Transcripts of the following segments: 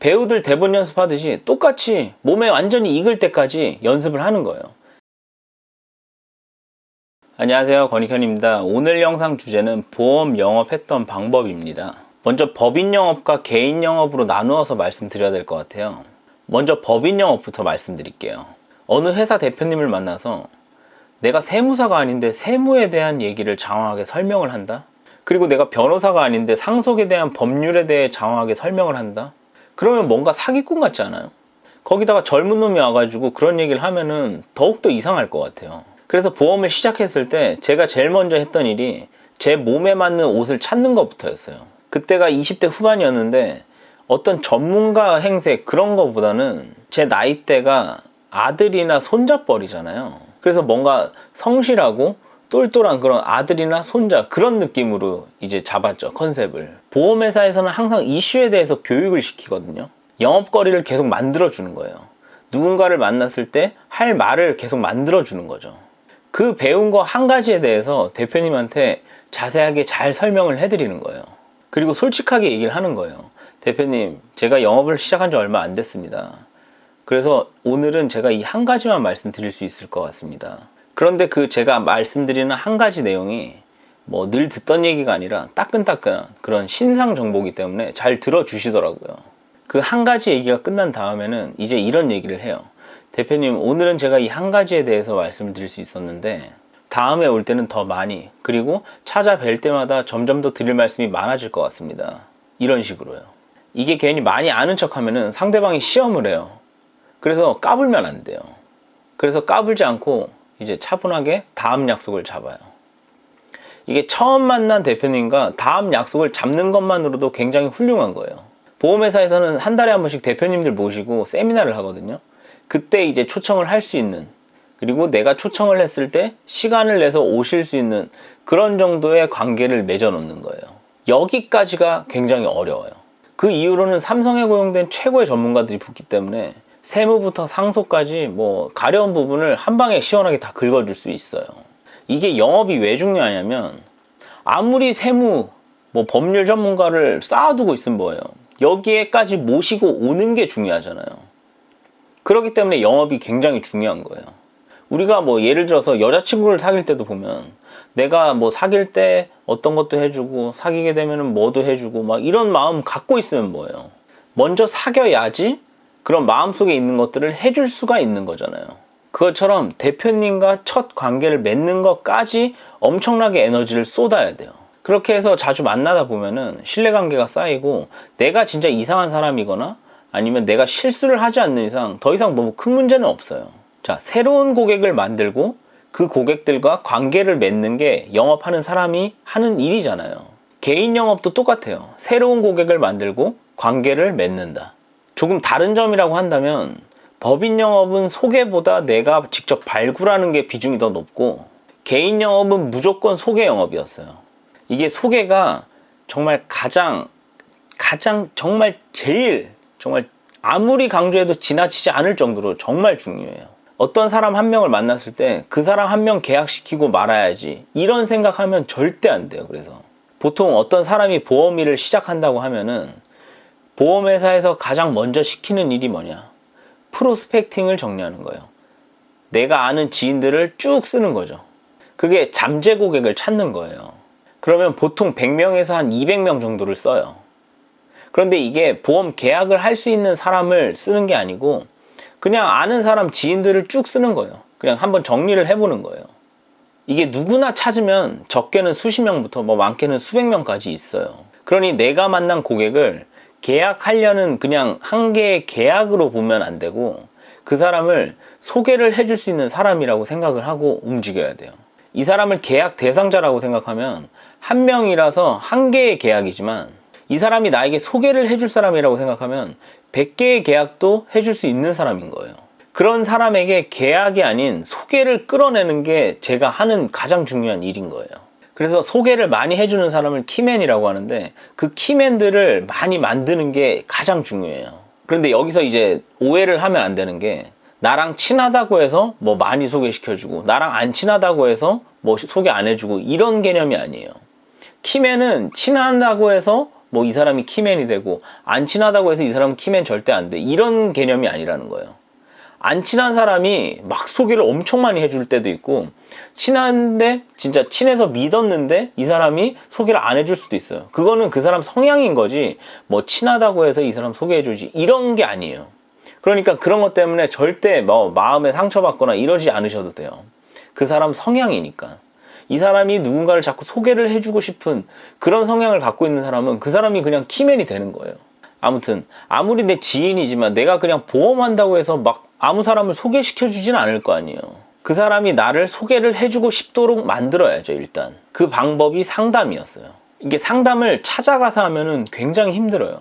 배우들 대본 연습하듯이 똑같이 몸에 완전히 익을 때까지 연습을 하는 거예요. 안녕하세요, 권익현입니다. 오늘 영상 주제는 보험 영업했던 방법입니다. 먼저 법인 영업과 개인 영업으로 나누어서 말씀드려야 될 것 같아요. 먼저 법인 영업부터 말씀드릴게요. 어느 회사 대표님을 만나서 내가 세무사가 아닌데 세무에 대한 얘기를 장황하게 설명을 한다? 그리고 내가 변호사가 아닌데 상속에 대한 법률에 대해 장황하게 설명을 한다? 그러면 뭔가 사기꾼 같지 않아요? 거기다가 젊은 놈이 와가지고 그런 얘기를 하면은 더욱더 이상할 것 같아요. 그래서 보험을 시작했을 때 제가 제일 먼저 했던 일이 제 몸에 맞는 옷을 찾는 것부터였어요. 그때가 20대 후반이었는데 어떤 전문가 행세 그런 거보다는 제 나이대가 아들이나 손자뻘이잖아요. 그래서 뭔가 성실하고 똘똘한 그런 아들이나 손자 그런 느낌으로 이제 잡았죠, 컨셉을. 보험회사에서는 항상 이슈에 대해서 교육을 시키거든요. 영업거리를 계속 만들어주는 거예요. 누군가를 만났을 때 할 말을 계속 만들어주는 거죠. 그 배운 거 한 가지에 대해서 대표님한테 자세하게 잘 설명을 해드리는 거예요. 그리고 솔직하게 얘기를 하는 거예요. 대표님, 제가 영업을 시작한 지 얼마 안 됐습니다. 그래서 오늘은 제가 이 한 가지만 말씀드릴 수 있을 것 같습니다. 그런데 그 제가 말씀드리는 한 가지 내용이 뭐 늘 듣던 얘기가 아니라 따끈따끈한 그런 신상 정보이기 때문에 잘 들어주시더라고요. 그 한 가지 얘기가 끝난 다음에는 이제 이런 얘기를 해요. 대표님, 오늘은 제가 이 한 가지에 대해서 말씀을 드릴 수 있었는데 다음에 올 때는 더 많이, 그리고 찾아뵐 때마다 점점 더 드릴 말씀이 많아질 것 같습니다. 이런 식으로요. 이게 괜히 많이 아는 척 하면은 상대방이 시험을 해요. 그래서 까불면 안 돼요. 그래서 까불지 않고 이제 차분하게 다음 약속을 잡아요. 이게 처음 만난 대표님과 다음 약속을 잡는 것만으로도 굉장히 훌륭한 거예요. 보험회사에서는 한 달에 한 번씩 대표님들 모시고 세미나를 하거든요. 그때 이제 초청을 할 수 있는, 그리고 내가 초청을 했을 때 시간을 내서 오실 수 있는 그런 정도의 관계를 맺어놓는 거예요. 여기까지가 굉장히 어려워요. 그 이후로는 삼성에 고용된 최고의 전문가들이 붙기 때문에 세무부터 상속까지 뭐 가려운 부분을 한 방에 시원하게 다 긁어줄 수 있어요. 이게 영업이 왜 중요하냐면 아무리 세무, 뭐 법률 전문가를 쌓아두고 있으면 뭐예요? 여기에까지 모시고 오는 게 중요하잖아요. 그렇기 때문에 영업이 굉장히 중요한 거예요. 우리가 뭐 예를 들어서 여자친구를 사귈 때도 보면 내가 뭐 사귈 때 어떤 것도 해주고 사귀게 되면은 뭐도 해주고 막 이런 마음 갖고 있으면 뭐예요? 먼저 사귀어야지 그런 마음속에 있는 것들을 해줄 수가 있는 거잖아요. 그것처럼 대표님과 첫 관계를 맺는 것까지 엄청나게 에너지를 쏟아야 돼요. 그렇게 해서 자주 만나다 보면은 신뢰관계가 쌓이고 내가 진짜 이상한 사람이거나 아니면 내가 실수를 하지 않는 이상 더 이상 너무 큰 문제는 없어요. 자, 새로운 고객을 만들고 그 고객들과 관계를 맺는 게 영업하는 사람이 하는 일이잖아요. 개인 영업도 똑같아요. 새로운 고객을 만들고 관계를 맺는다. 조금 다른 점이라고 한다면 법인 영업은 소개보다 내가 직접 발굴하는 게 비중이 더 높고 개인 영업은 무조건 소개 영업이었어요. 이게 소개가 정말 가장 정말 제일 정말 아무리 강조해도 지나치지 않을 정도로 정말 중요해요. 어떤 사람 한 명을 만났을 때 그 사람 한 명 계약시키고 말아야지 이런 생각하면 절대 안 돼요. 그래서 보통 어떤 사람이 보험 일을 시작한다고 하면은 보험회사에서 가장 먼저 시키는 일이 뭐냐? 프로스펙팅을 정리하는 거예요. 내가 아는 지인들을 쭉 쓰는 거죠. 그게 잠재 고객을 찾는 거예요. 그러면 보통 100명에서 한 200명 정도를 써요. 그런데 이게 보험 계약을 할 수 있는 사람을 쓰는 게 아니고 그냥 아는 사람 지인들을 쭉 쓰는 거예요. 그냥 한번 정리를 해보는 거예요. 이게 누구나 찾으면 적게는 수십 명부터 뭐 많게는 수백 명까지 있어요. 그러니 내가 만난 고객을 계약하려는 그냥 한 개의 계약으로 보면 안 되고 그 사람을 소개를 해줄 수 있는 사람이라고 생각을 하고 움직여야 돼요. 이 사람을 계약 대상자라고 생각하면 한 명이라서 한 개의 계약이지만 이 사람이 나에게 소개를 해줄 사람이라고 생각하면 100개의 계약도 해줄 수 있는 사람인 거예요. 그런 사람에게 계약이 아닌 소개를 끌어내는 게 제가 하는 가장 중요한 일인 거예요. 그래서 소개를 많이 해주는 사람을 키맨이라고 하는데 그 키맨들을 많이 만드는 게 가장 중요해요. 그런데 여기서 이제 오해를 하면 안 되는 게 나랑 친하다고 해서 뭐 많이 소개시켜주고 나랑 안 친하다고 해서 뭐 소개 안 해주고 이런 개념이 아니에요. 키맨은 친하다고 해서 뭐 이 사람이 키맨이 되고, 안 친하다고 해서 이 사람은 키맨 절대 안 돼. 이런 개념이 아니라는 거예요. 안 친한 사람이 막 소개를 엄청 많이 해줄 때도 있고, 친한데 진짜 친해서 믿었는데 이 사람이 소개를 안 해줄 수도 있어요. 그거는 그 사람 성향인 거지, 뭐 친하다고 해서 이 사람 소개해주지 이런 게 아니에요. 그러니까 그런 것 때문에 절대 뭐 마음에 상처받거나 이러지 않으셔도 돼요. 그 사람 성향이니까. 이 사람이 누군가를 자꾸 소개를 해주고 싶은 그런 성향을 갖고 있는 사람은 그 사람이 그냥 키맨이 되는 거예요. 아무튼 아무리 내 지인이지만 내가 그냥 보험한다고 해서 막 아무 사람을 소개시켜주진 않을 거 아니에요. 그 사람이 나를 소개를 해주고 싶도록 만들어야죠. 일단 그 방법이 상담이었어요. 이게 상담을 찾아가서 하면은 굉장히 힘들어요.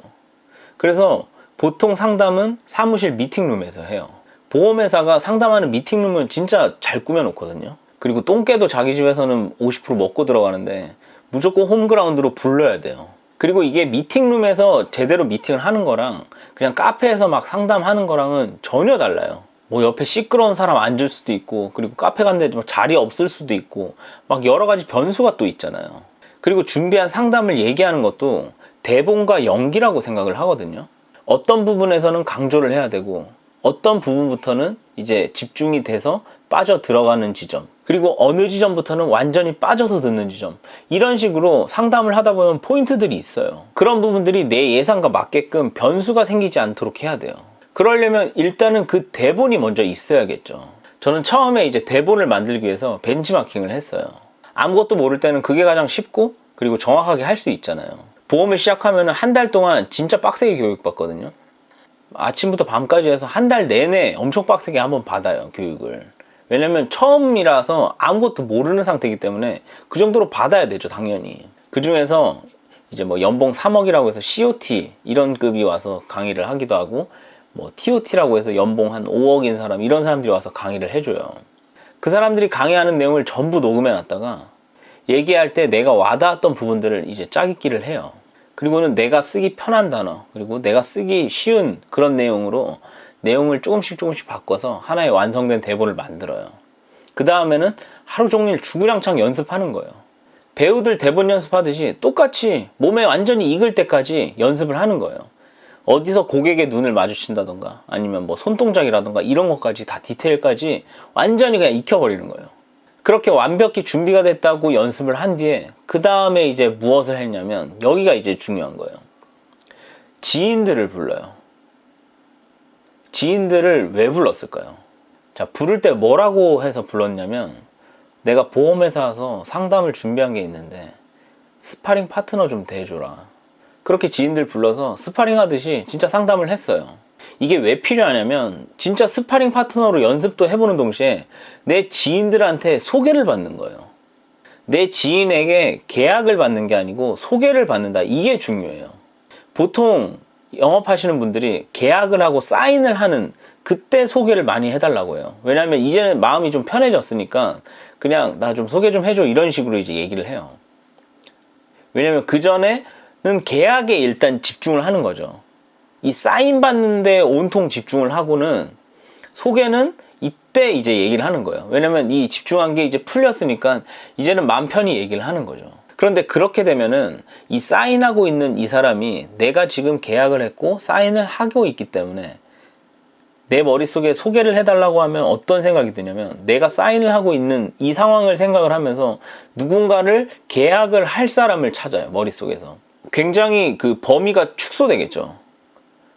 그래서 보통 상담은 사무실 미팅룸에서 해요. 보험회사가 상담하는 미팅룸은 진짜 잘 꾸며놓거든요. 그리고 똥개도 자기 집에서는 50% 먹고 들어가는데 무조건 홈그라운드로 불러야 돼요. 그리고 이게 미팅룸에서 제대로 미팅을 하는 거랑 그냥 카페에서 막 상담하는 거랑은 전혀 달라요. 뭐 옆에 시끄러운 사람 앉을 수도 있고, 그리고 카페 갔는데 자리 없을 수도 있고, 막 여러 가지 변수가 또 있잖아요. 그리고 준비한 상담을 얘기하는 것도 대본과 연기라고 생각을 하거든요. 어떤 부분에서는 강조를 해야 되고, 어떤 부분부터는 이제 집중이 돼서 빠져 들어가는 지점, 그리고 어느 지점부터는 완전히 빠져서 듣는 지점, 이런 식으로 상담을 하다 보면 포인트들이 있어요. 그런 부분들이 내 예상과 맞게끔 변수가 생기지 않도록 해야 돼요. 그러려면 일단은 그 대본이 먼저 있어야겠죠. 저는 처음에 이제 대본을 만들기 위해서 벤치마킹을 했어요. 아무것도 모를 때는 그게 가장 쉽고, 그리고 정확하게 할 수 있잖아요. 보험을 시작하면 한 달 동안 진짜 빡세게 교육받거든요. 아침부터 밤까지 해서 한 달 내내 엄청 빡세게 한번 받아요, 교육을. 왜냐면 처음이라서 아무것도 모르는 상태이기 때문에 그 정도로 받아야 되죠, 당연히. 그 중에서 이제 뭐 연봉 3억이라고 해서 COT 이런 급이 와서 강의를 하기도 하고, 뭐 TOT라고 해서 연봉 한 5억인 사람, 이런 사람들이 와서 강의를 해줘요. 그 사람들이 강의하는 내용을 전부 녹음해 놨다가 얘기할 때 내가 와닿았던 부분들을 이제 짜깁기를 해요. 그리고는 내가 쓰기 편한 단어, 그리고 내가 쓰기 쉬운 그런 내용으로 내용을 조금씩 바꿔서 하나의 완성된 대본을 만들어요. 그 다음에는 하루 종일 주구장창 연습하는 거예요. 배우들 대본 연습하듯이 똑같이 몸에 완전히 익을 때까지 연습을 하는 거예요. 어디서 고객의 눈을 마주친다던가, 아니면 뭐 손동작이라던가 이런 것까지 다 디테일까지 완전히 그냥 익혀버리는 거예요. 그렇게 완벽히 준비가 됐다고 연습을 한 뒤에 그 다음에 이제 무엇을 했냐면, 여기가 이제 중요한 거예요. 지인들을 불러요. 지인들을 왜 불렀을까요? 자, 부를 때 뭐라고 해서 불렀냐면, 내가 보험회사 와서 상담을 준비한 게 있는데 스파링 파트너 좀 돼줘라. 그렇게 지인들 불러서 스파링 하듯이 진짜 상담을 했어요. 이게 왜 필요하냐면, 진짜 스파링 파트너로 연습도 해보는 동시에 내 지인들한테 소개를 받는 거예요. 내 지인에게 계약을 받는 게 아니고 소개를 받는다. 이게 중요해요. 보통 영업하시는 분들이 계약을 하고 사인을 하는 그때 소개를 많이 해달라고 해요. 왜냐면 이제는 마음이 좀 편해졌으니까 그냥 나 좀 소개 좀 해줘, 이런 식으로 이제 얘기를 해요. 왜냐면 그 전에는 계약에 일단 집중을 하는 거죠. 이 사인 받는데 온통 집중을 하고는 소개는 이때 이제 얘기를 하는 거예요. 왜냐면 이 집중한 게 이제 풀렸으니까 이제는 마음 편히 얘기를 하는 거죠. 그런데 그렇게 되면은 이 사인하고 있는 이 사람이 내가 지금 계약을 했고 사인을 하고 있기 때문에 내 머릿속에 소개를 해달라고 하면 어떤 생각이 드냐면, 내가 사인을 하고 있는 이 상황을 생각을 하면서 누군가를 계약을 할 사람을 찾아요, 머릿속에서. 굉장히 그 범위가 축소되겠죠.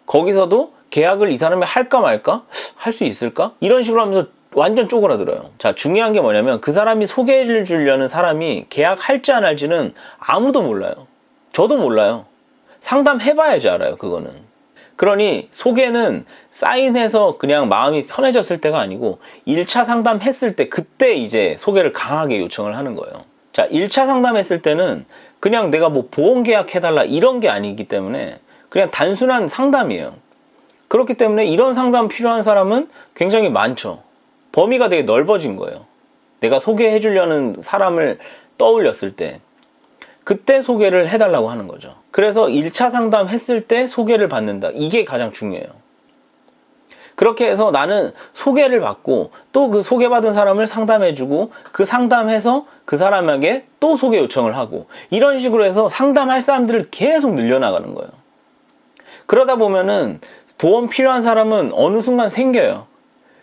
거기서도 계약을 이 사람이 할까 말까? 할 수 있을까? 이런 식으로 하면서 완전 쪼그라들어요. 자, 중요한 게 뭐냐면, 그 사람이 소개를 주려는 사람이 계약할지 안 할지는 아무도 몰라요. 저도 몰라요. 상담해봐야지 알아요, 그거는. 그러니 소개는 사인해서 그냥 마음이 편해졌을 때가 아니고 1차 상담했을 때, 그때 이제 소개를 강하게 요청을 하는 거예요. 자, 1차 상담했을 때는 그냥 내가 뭐 보험 계약해달라 이런 게 아니기 때문에 그냥 단순한 상담이에요. 그렇기 때문에 이런 상담 필요한 사람은 굉장히 많죠. 범위가 되게 넓어진 거예요. 내가 소개해 주려는 사람을 떠올렸을 때 그때 소개를 해달라고 하는 거죠. 그래서 1차 상담 했을 때 소개를 받는다. 이게 가장 중요해요. 그렇게 해서 나는 소개를 받고 또 그 소개받은 사람을 상담해주고 그 상담해서 그 사람에게 또 소개 요청을 하고 이런 식으로 해서 상담할 사람들을 계속 늘려나가는 거예요. 그러다 보면은 보험 필요한 사람은 어느 순간 생겨요.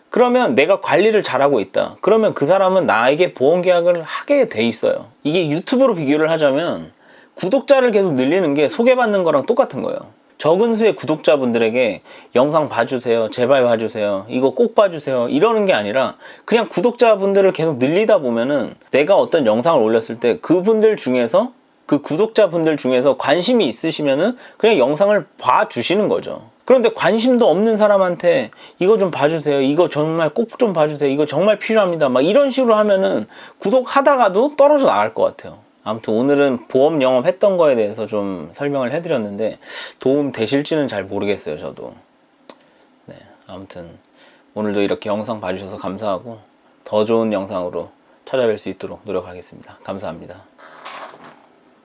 그러면 내가 관리를 잘하고 있다. 그러면 그 사람은 나에게 보험 계약을 하게 돼 있어요. 이게 유튜브로 비교를 하자면 구독자를 계속 늘리는 게 소개받는 거랑 똑같은 거예요. 적은 수의 구독자분들에게 영상 봐주세요. 제발 봐주세요. 이거 꼭 봐주세요. 이러는 게 아니라 그냥 구독자분들을 계속 늘리다 보면은 내가 어떤 영상을 올렸을 때 그분들 중에서 그 구독자분들 중에서 관심이 있으시면은 그냥 영상을 봐주시는 거죠. 그런데 관심도 없는 사람한테 이거 좀 봐주세요. 이거 정말 꼭 좀 봐주세요. 이거 정말 필요합니다. 막 이런 식으로 하면은 구독하다가도 떨어져 나갈 것 같아요. 아무튼 오늘은 보험 영업했던 거에 대해서 좀 설명을 해드렸는데 도움 되실지는 잘 모르겠어요, 저도. 네, 아무튼 오늘도 이렇게 영상 봐주셔서 감사하고 더 좋은 영상으로 찾아뵐 수 있도록 노력하겠습니다. 감사합니다.